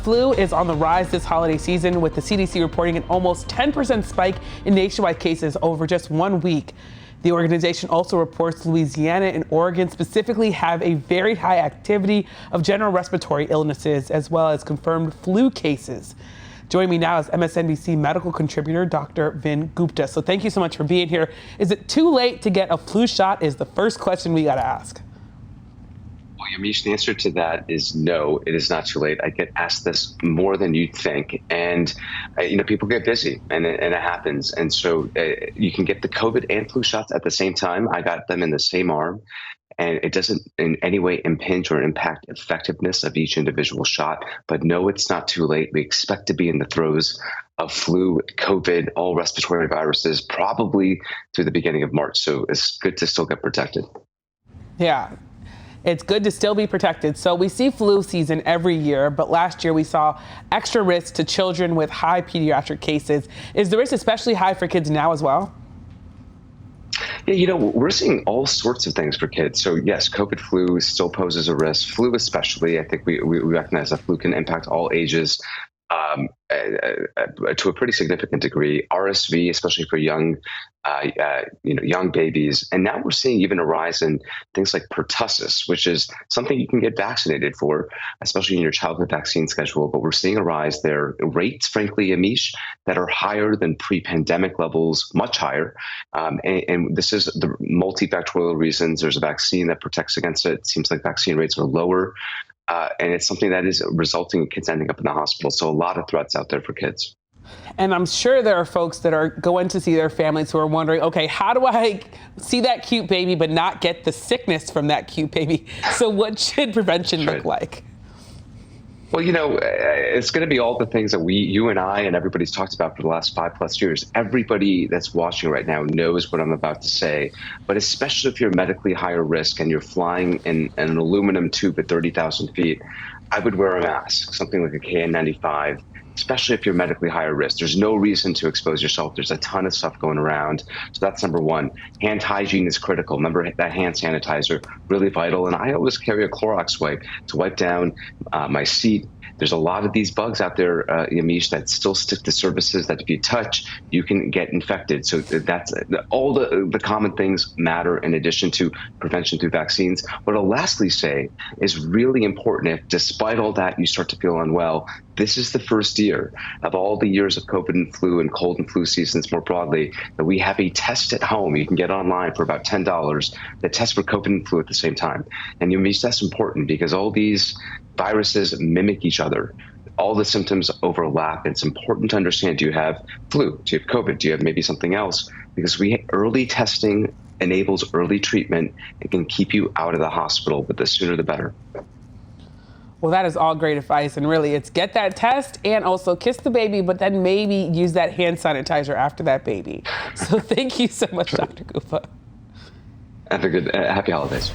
flu is on the rise this holiday season, with the CDC reporting an almost 10% spike in nationwide cases over just 1 week. The organization also reports Louisiana and Oregon specifically have a very high activity of general respiratory illnesses as well as confirmed flu cases. Joining me now is MSNBC medical contributor Dr. Vin Gupta. So thank you so much for being here. Is it too late to get a flu shot is the first question we got to ask. Well, Yamish, the answer to that is no, it is not too late. I get asked this more than you'd think. And, people get busy and it happens. And so you can get the COVID and flu shots at the same time. I got them in the same arm. And it doesn't in any way impinge or impact effectiveness of each individual shot. But no, it's not too late. We expect to be in the throes of flu, COVID, all respiratory viruses, probably through the beginning of March. So it's good to still get protected. Yeah. It's good to still be protected. So we see flu season every year, but last year we saw extra risk to children with high pediatric cases. Is the risk especially high for kids now as well? Yeah, we're seeing all sorts of things for kids. So yes, COVID flu still poses a risk. Flu especially, I think we recognize that flu can impact all ages to a pretty significant degree. RSV, especially for young babies. And now we're seeing even a rise in things like pertussis, which is something you can get vaccinated for, especially in your childhood vaccine schedule. But we're seeing a rise there. Rates, frankly, Amish, that are higher than pre-pandemic levels, much higher. And this is the multifactorial reasons. There's a vaccine that protects against it. It seems like vaccine rates are lower. And it's something that is resulting in kids ending up in the hospital. So a lot of threats out there for kids. And I'm sure there are folks that are going to see their families who are wondering, okay, how do I see that cute baby but not get the sickness from that cute baby? So what should prevention look like? Well, it's going to be all the things that you and I and everybody's talked about for the last 5+ years. Everybody that's watching right now knows what I'm about to say, but especially if you're medically higher risk and you're flying in an aluminum tube at 30,000 feet, I would wear a mask, something like a KN95. Especially if you're medically higher risk. There's no reason to expose yourself. There's a ton of stuff going around. So that's number one. Hand hygiene is critical. Remember that hand sanitizer, really vital. And I always carry a Clorox wipe to wipe down my seat. There's a lot of these bugs out there, Yamish, that still stick to surfaces that if you touch, you can get infected. So that's all the common things matter in addition to prevention through vaccines. What I'll lastly say is really important. If despite all that, you start to feel unwell, this is the first year of all the years of COVID and flu and cold and flu seasons more broadly that we have a test at home. You can get online for about $10 that tests for COVID and flu at the same time. And Yamish, that's important because all these viruses mimic each other. All the symptoms overlap. It's important to understand, do you have flu? Do you have COVID? Do you have maybe something else? Because early testing enables early treatment. It can keep you out of the hospital, but the sooner the better. Well, that is all great advice. And really, it's get that test and also kiss the baby, but then maybe use that hand sanitizer after that baby. So thank you so much, Dr. Gupta. Have a good, happy holidays.